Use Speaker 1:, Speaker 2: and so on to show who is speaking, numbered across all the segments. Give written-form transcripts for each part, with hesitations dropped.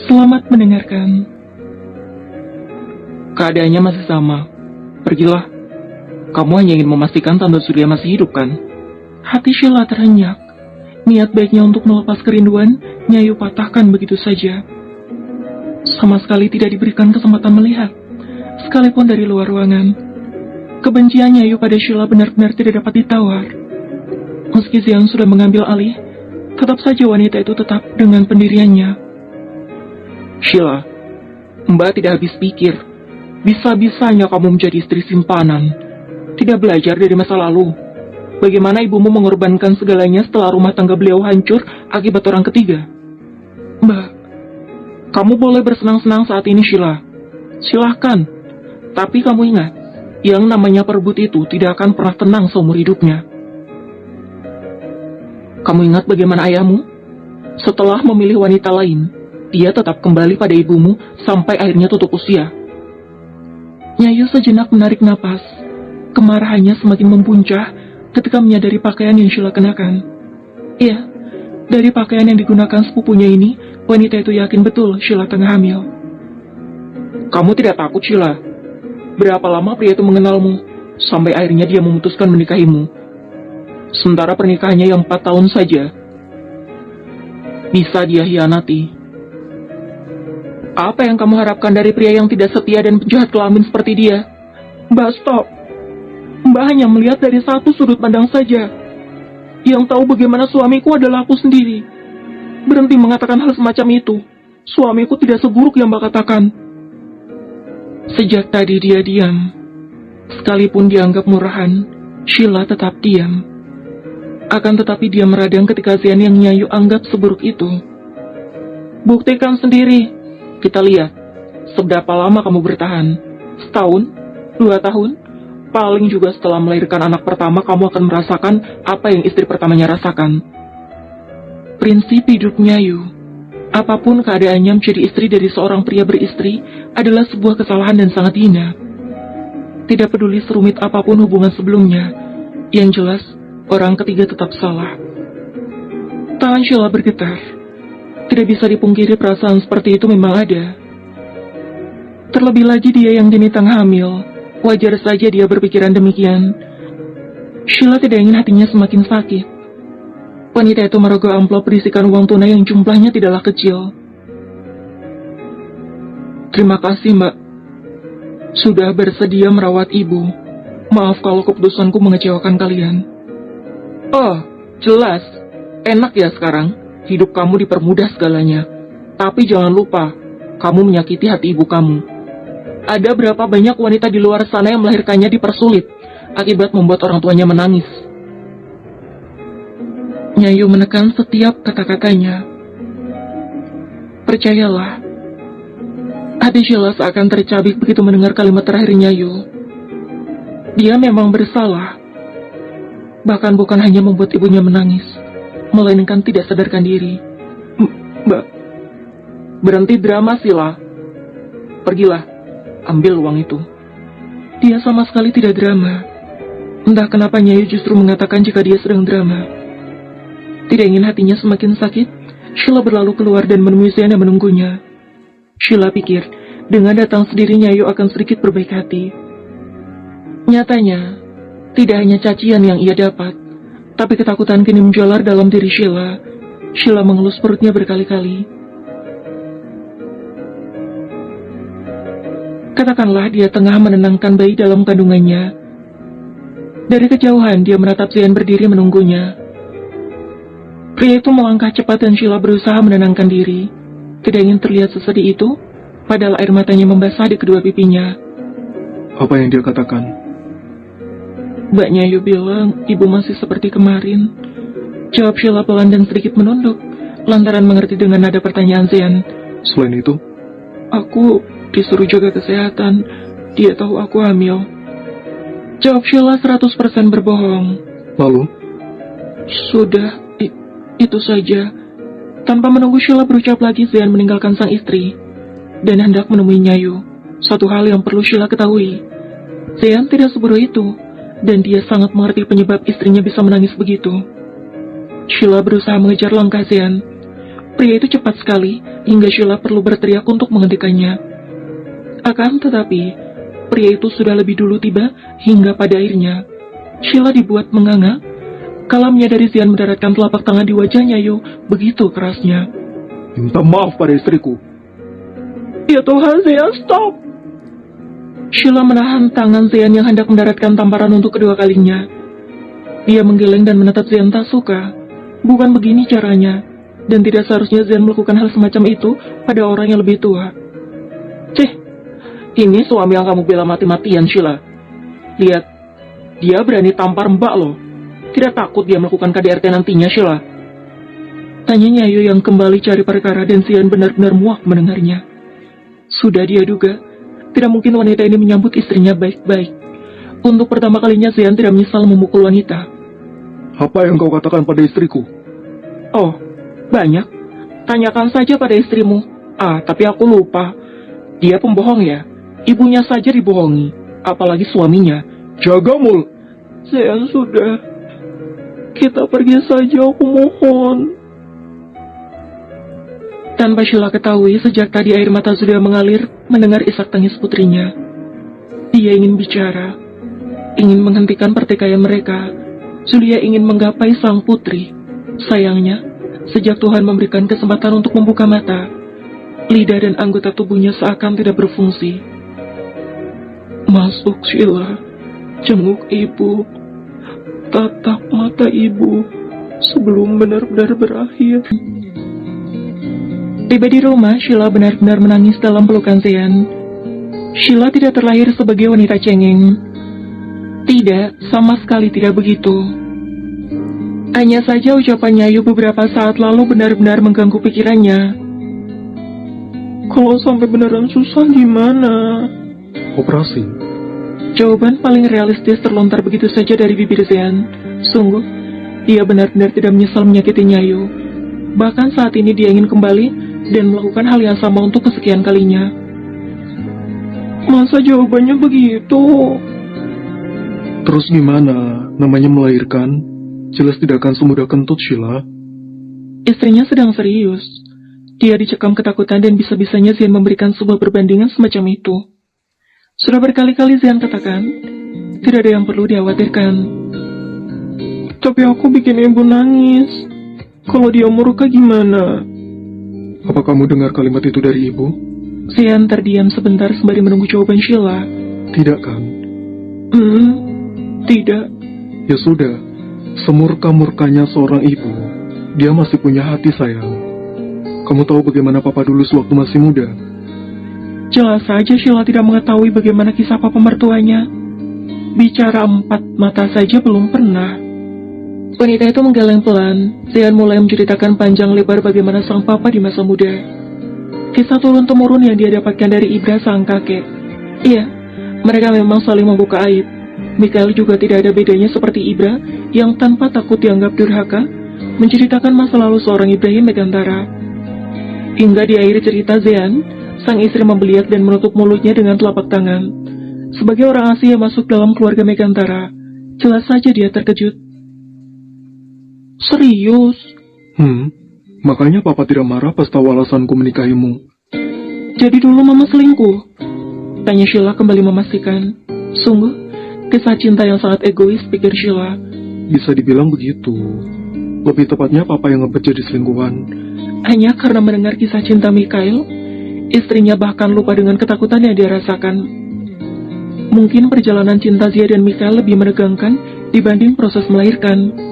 Speaker 1: Selamat mendengarkan. Keadaannya masih sama. Pergilah. Kamu hanya ingin memastikan Tante Surya masih hidup, kan? Hati Sheila terhenyak. Niat baiknya untuk melepas kerinduan, Nyayu patahkan begitu saja. Sama sekali tidak diberikan kesempatan melihat, sekalipun dari luar ruangan. Kebencian Nyayu pada Sheila benar-benar tidak dapat ditawar. Meski Zian sudah mengambil alih, tetap saja wanita itu tetap dengan pendiriannya. Sheila, Mbak tidak habis pikir. Bisa-bisanya kamu menjadi istri simpanan. Tidak belajar dari masa lalu. Bagaimana ibumu mengorbankan segalanya setelah rumah tangga beliau hancur akibat orang ketiga. Mbak, kamu boleh bersenang-senang saat ini, Sheila. Silahkan. Tapi kamu ingat, yang namanya perebut itu tidak akan pernah tenang seumur hidupnya. Kamu ingat bagaimana ayahmu? Setelah memilih wanita lain, dia tetap kembali pada ibumu sampai akhirnya tutup usia. Nyayu sejenak menarik napas. Kemarahannya semakin mempuncah ketika menyadari pakaian yang Sheila kenakan. Iya, dari pakaian yang digunakan sepupunya ini, wanita itu yakin betul Sheila tengah hamil. Kamu tidak takut, Sheila? Berapa lama pria itu mengenalmu, sampai akhirnya dia memutuskan menikahimu? Sementara pernikahannya yang 4 tahun saja, bisa dia hianati. Apa yang kamu harapkan dari pria yang tidak setia dan penjahat kelamin seperti dia? Mbak, stop. Mbak hanya melihat dari satu sudut pandang saja. Yang tahu bagaimana suamiku adalah aku sendiri. Berhenti mengatakan hal semacam itu. Suamiku tidak seburuk yang Mbak katakan. Sejak tadi dia diam. Sekalipun dianggap murahan, Sheila tetap diam. Akan tetapi dia meradang ketika Zian yang Nyayu anggap seburuk itu. Buktikan sendiri. Kita lihat, seberapa lama kamu bertahan? Setahun? 2 tahun? Paling juga setelah melahirkan anak pertama, kamu akan merasakan apa yang istri pertamanya rasakan. Prinsip hidup Nyayu, apapun keadaannya menjadi istri dari seorang pria beristri adalah sebuah kesalahan dan sangat hina. Tidak peduli serumit apapun hubungan sebelumnya, yang jelas, orang ketiga tetap salah. Tangan Sheila bergetar. Tidak bisa dipungkiri perasaan seperti itu memang ada. Terlebih lagi dia yang kini tengah hamil. Wajar saja dia berpikiran demikian. Sheila tidak ingin hatinya semakin sakit. Wanita itu merogoh amplop berisikan uang tunai yang jumlahnya tidaklah kecil. Terima kasih, Mbak. Sudah bersedia merawat ibu. Maaf kalau keputusanku mengecewakan kalian. Oh, jelas. Enak ya sekarang. Hidup kamu dipermudah segalanya. Tapi jangan lupa, kamu menyakiti hati ibu kamu. Ada berapa banyak wanita di luar sana yang melahirkannya dipersulit, akibat membuat orang tuanya menangis. Nyayu menekan setiap kata-katanya. Percayalah, hati Sheila seakan tercabik begitu mendengar kalimat terakhir Nyayu. Dia memang bersalah. Bahkan bukan hanya membuat ibunya menangis, melainkan tidak sadarkan diri. Mbak, berhenti drama, Sheila. Pergilah, ambil uang itu. Dia sama sekali tidak drama. Entah kenapa Nyayu justru mengatakan jika dia sedang drama. Tidak ingin hatinya semakin sakit, Sheila berlalu keluar dan menemui Zian yang menunggunya. Sheila pikir, dengan datang sendiri Nyayu akan sedikit berbaik hati. Nyatanya, tidak hanya cacian yang ia dapat, tapi ketakutan kini menjalar dalam diri Sheila. Sheila mengelus perutnya berkali-kali. Katakanlah dia tengah menenangkan bayi dalam kandungannya. Dari kejauhan dia menatap Zian berdiri menunggunya. Pria itu melangkah cepat dan Sheila berusaha menenangkan diri. Tidak ingin terlihat sesedih itu, padahal air matanya membasah di kedua pipinya.
Speaker 2: Apa yang dia katakan?
Speaker 1: Mbak Nyayu bilang ibu masih seperti kemarin. Jawab Sheila pelan dan sedikit menunduk, lantaran mengerti dengan nada pertanyaan Zian.
Speaker 2: Selain itu?
Speaker 1: Aku disuruh jaga kesehatan. Dia tahu aku hamil. Jawab Sheila 100% berbohong.
Speaker 2: Lalu?
Speaker 1: Sudah, itu saja. Tanpa menunggu Sheila berucap lagi, Zian meninggalkan sang istri dan hendak menemui Nyayu. Satu hal yang perlu Sheila ketahui, Zian tidak sebodoh itu, dan dia sangat mengerti penyebab istrinya bisa menangis begitu. Sheila berusaha mengejar langkah Zian. Pria itu cepat sekali, hingga Sheila perlu berteriak untuk menghentikannya. Akan tetapi, pria itu sudah lebih dulu tiba, hingga pada akhirnya, Sheila dibuat menganga, kala menyadari Zian mendaratkan telapak tangan di wajahnya Yo, begitu kerasnya.
Speaker 2: Minta maaf pada istriku.
Speaker 1: Ya Tuhan, Zian, stop! Sheila menahan tangan Zian yang hendak mendaratkan tamparan untuk kedua kalinya. Dia menggeleng dan menatap Zian tak suka. Bukan begini caranya, dan tidak seharusnya Zian melakukan hal semacam itu pada orang yang lebih tua. Cih, ini suami yang kamu bela mati-matian, Sheila. Lihat, dia berani tampar Mbak loh. Tidak takut dia melakukan KDRT nantinya, Sheila? Tanya Nyayo yang kembali cari perkara dan Zian benar-benar muak mendengarnya. Sudah dia duga, tidak mungkin wanita ini menyambut istrinya baik-baik. Untuk pertama kalinya Zian tidak menyesal memukul wanita.
Speaker 2: Apa yang kau katakan pada istriku?
Speaker 1: Oh, banyak. Tanyakan saja pada istrimu. Tapi aku lupa. Dia pembohong ya. Ibunya saja dibohongi, apalagi suaminya.
Speaker 2: Jaga mul.
Speaker 1: Zian, sudah. Kita pergi saja, aku mohon. Tanpa Sheila ketahui, sejak tadi air mata sudah mengalir mendengar isak tangis putrinya. Dia ingin bicara, ingin menghentikan pertikaian mereka. Julia ingin menggapai sang putri. Sayangnya, sejak Tuhan memberikan kesempatan untuk membuka mata, lidah dan anggota tubuhnya seakan tidak berfungsi. Masuk, Sheila. Jenguk ibu. Tatap mata ibu sebelum benar-benar berakhir. Tiba di rumah, Sheila benar-benar menangis dalam pelukan Zian. Sheila tidak terlahir sebagai wanita cengeng. Tidak, sama sekali tidak begitu. Hanya saja ucapan Nyayu beberapa saat lalu benar-benar mengganggu pikirannya. Kalau sampai beneran susah gimana?
Speaker 2: Operasi.
Speaker 1: Jawaban paling realistis terlontar begitu saja dari bibir Zian. Sungguh, dia benar-benar tidak menyesal menyakiti Nyayu. Bahkan saat ini dia ingin kembali dan melakukan hal yang sama untuk kesekian kalinya. Masa jawabannya begitu?
Speaker 2: Terus gimana? Namanya melahirkan. Jelas tidak akan semudah kentut, Sheila.
Speaker 1: Istrinya sedang serius. Dia dicekam ketakutan dan bisa-bisanya Zian memberikan sebuah perbandingan semacam itu. Sudah berkali-kali Zian katakan, tidak ada yang perlu dikhawatirkan. Tapi aku bikin ibu nangis. Kalau dia murka gimana?
Speaker 2: Apa kamu dengar kalimat itu dari ibu?
Speaker 1: Zian terdiam sebentar sembari menunggu jawaban Sheila.
Speaker 2: Tidak kan?
Speaker 1: Tidak.
Speaker 2: Ya sudah, semurka-murkanya seorang ibu, dia masih punya hati, sayang. Kamu tahu bagaimana papa dulu sewaktu masih muda?
Speaker 1: Jelas saja Sheila tidak mengetahui bagaimana kisah papa mertuanya. Bicara 4 mata saja belum pernah. Wanita itu menggeleng pelan. Zian mulai menceritakan panjang lebar bagaimana sang papa di masa muda. Kisah turun-temurun yang dia dapatkan dari Ibra sang kakek. Iya, mereka memang saling membuka aib. Mikael juga tidak ada bedanya seperti Ibra yang tanpa takut dianggap durhaka menceritakan masa lalu seorang Ibrahim Megantara. Hingga di akhir cerita Zian, sang istri membeliak dan menutup mulutnya dengan telapak tangan. Sebagai orang asing yang masuk dalam keluarga Megantara, jelas saja dia terkejut. Serius?
Speaker 2: Makanya papa tidak marah pas tahu alasanku menikahimu.
Speaker 1: Jadi dulu mama selingkuh? Tanya Sheila kembali memastikan. Sungguh, kisah cinta yang sangat egois, pikir Sheila.
Speaker 2: Bisa dibilang begitu. Lebih tepatnya papa yang ngebet jadi selingkuhan.
Speaker 1: Hanya karena mendengar kisah cinta Mikael, istrinya bahkan lupa dengan ketakutan yang dia rasakan. Mungkin perjalanan cinta Zia dan Mikael lebih menegangkan dibanding proses melahirkan.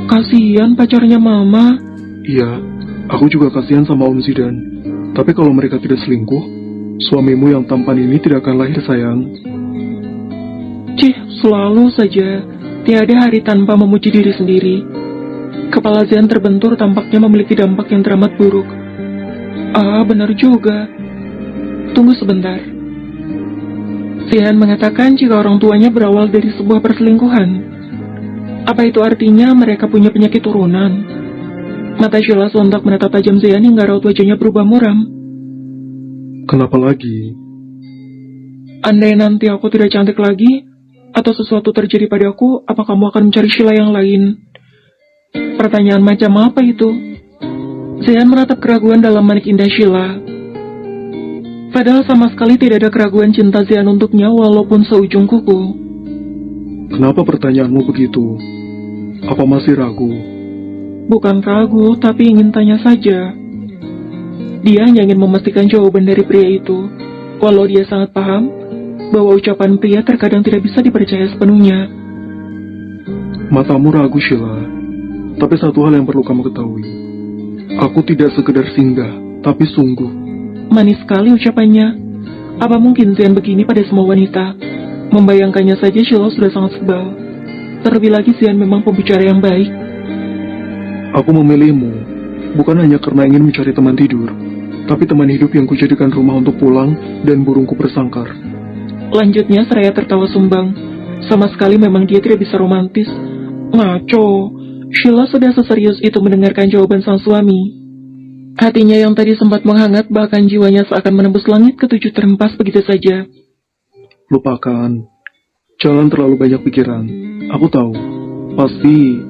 Speaker 1: Kasihan pacarnya mama.
Speaker 2: Iya, aku juga kasihan sama Om Zidan. Tapi kalau mereka tidak selingkuh, suamimu yang tampan ini tidak akan lahir, sayang.
Speaker 1: Cih, selalu saja. Tiada hari tanpa memuji diri sendiri. Kepala Zian terbentur tampaknya memiliki dampak yang teramat buruk. Benar juga. Tunggu sebentar. Zian mengatakan jika orang tuanya berawal dari sebuah perselingkuhan. Apa itu artinya mereka punya penyakit turunan? Mata Sheila sontak menatap tajam Zian hingga raut wajahnya berubah muram.
Speaker 2: Kenapa lagi?
Speaker 1: Andai nanti aku tidak cantik lagi, atau sesuatu terjadi padaku, apa kamu akan mencari Sheila yang lain? Pertanyaan macam apa itu? Zian menatap keraguan dalam manik indah Sheila. Padahal sama sekali tidak ada keraguan cinta Zian untuknya walaupun seujung kuku.
Speaker 2: Kenapa pertanyaanmu begitu? Apa masih ragu?
Speaker 1: Bukan ragu, tapi ingin tanya saja. Dia hanya ingin memastikan jawaban dari pria itu, walau dia sangat paham bahwa ucapan pria terkadang tidak bisa dipercaya sepenuhnya.
Speaker 2: Matamu ragu, Sheila. Tapi satu hal yang perlu kamu ketahui. Aku tidak sekedar singgah, tapi sungguh.
Speaker 1: Manis sekali ucapannya. Apa mungkin Zian begini pada semua wanita? Membayangkannya saja Sheila sudah sangat sebal. Terlebih lagi Zian memang pembicara yang baik.
Speaker 2: Aku memilihmu, bukan hanya karena ingin mencari teman tidur, tapi teman hidup yang kujadikan rumah untuk pulang dan burungku bersangkar.
Speaker 1: Lanjutnya seraya tertawa sumbang. Sama sekali memang dia tidak bisa romantis. Ngaco. Sheila sudah seserius itu mendengarkan jawaban sang suami. Hatinya yang tadi sempat menghangat, bahkan jiwanya seakan menembus langit ketujuh terhempas begitu saja.
Speaker 2: Lupakan. Jangan terlalu banyak pikiran. Aku tahu, pasti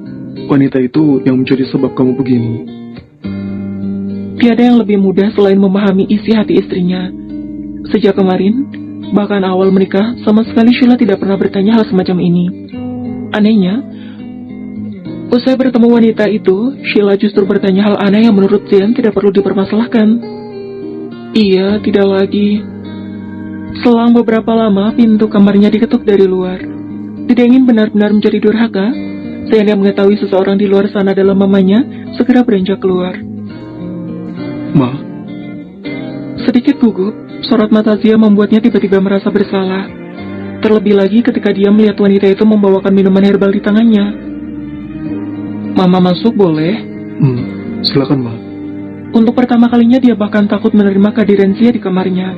Speaker 2: wanita itu yang menjadi sebab kamu begini.
Speaker 1: Tiada yang lebih mudah selain memahami isi hati istrinya. Sejak kemarin, bahkan awal menikah, sama sekali Sheila tidak pernah bertanya hal semacam ini. Anehnya, usai bertemu wanita itu, Sheila justru bertanya hal aneh yang menurut Zian tidak perlu dipermasalahkan. Iya, tidak lagi. Selang beberapa lama, pintu kamarnya diketuk dari luar. Tidak ingin benar-benar menjadi durhaka, Zian yang mengetahui seseorang di luar sana adalah mamanya, segera beranjak keluar.
Speaker 2: Ma,
Speaker 1: Sedikit gugup, sorot mata Zia membuatnya tiba-tiba merasa bersalah. Terlebih lagi ketika dia melihat wanita itu membawakan minuman herbal di tangannya. Mama masuk boleh?
Speaker 2: silakan Ma.
Speaker 1: Untuk pertama kalinya dia bahkan takut menerima kehadiran Zia di kamarnya.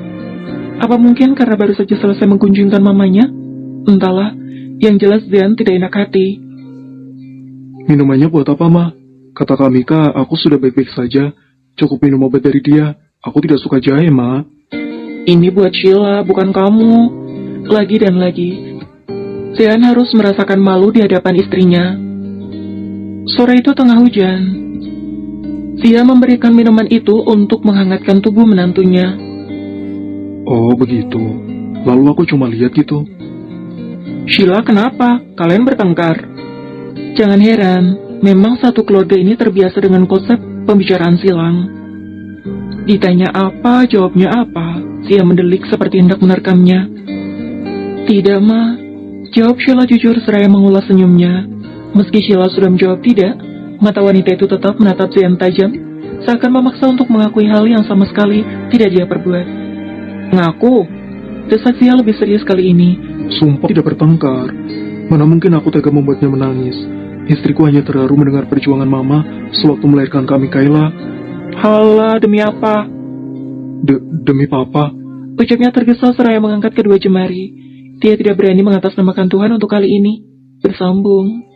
Speaker 1: Apa mungkin karena baru saja selesai mengkunjungkan mamanya? Entahlah, yang jelas Zian tidak enak hati.
Speaker 2: Minumannya buat apa Ma? Kata Kamika, aku sudah baik-baik saja. Cukup minum obat dari dia. Aku tidak suka jahe, Ma.
Speaker 1: Ini buat Sheila, bukan kamu. Lagi dan lagi, Zian harus merasakan malu di hadapan istrinya. Sore itu tengah hujan. Zia memberikan minuman itu untuk menghangatkan tubuh menantunya.
Speaker 2: Oh, begitu. Lalu aku cuma lihat gitu.
Speaker 1: Sheila, kenapa? Kalian bertengkar? Jangan heran, memang satu keluarga ini terbiasa dengan konsep pembicaraan silang. Ditanya apa, jawabnya apa. Zia mendelik seperti hendak menerkamnya. Tidak, Ma. Jawab Sheila jujur seraya mengulas senyumnya. Meski Sheila sudah menjawab tidak, mata wanita itu tetap menatap Zian tajam, seakan memaksa untuk mengakui hal yang sama sekali tidak dia perbuat. Ngaku, desak Zia lebih serius kali ini.
Speaker 2: Sumpah tidak bertengkar. Mana mungkin aku tega membuatnya menangis. Istriku hanya terharu mendengar perjuangan Mama sewaktu melahirkan kami Kayla.
Speaker 1: Halah, demi apa?
Speaker 2: Demi Papa.
Speaker 1: Ucapnya tergesa seraya mengangkat kedua jemari. Dia tidak berani mengatasnamakan Tuhan untuk kali ini. Bersambung.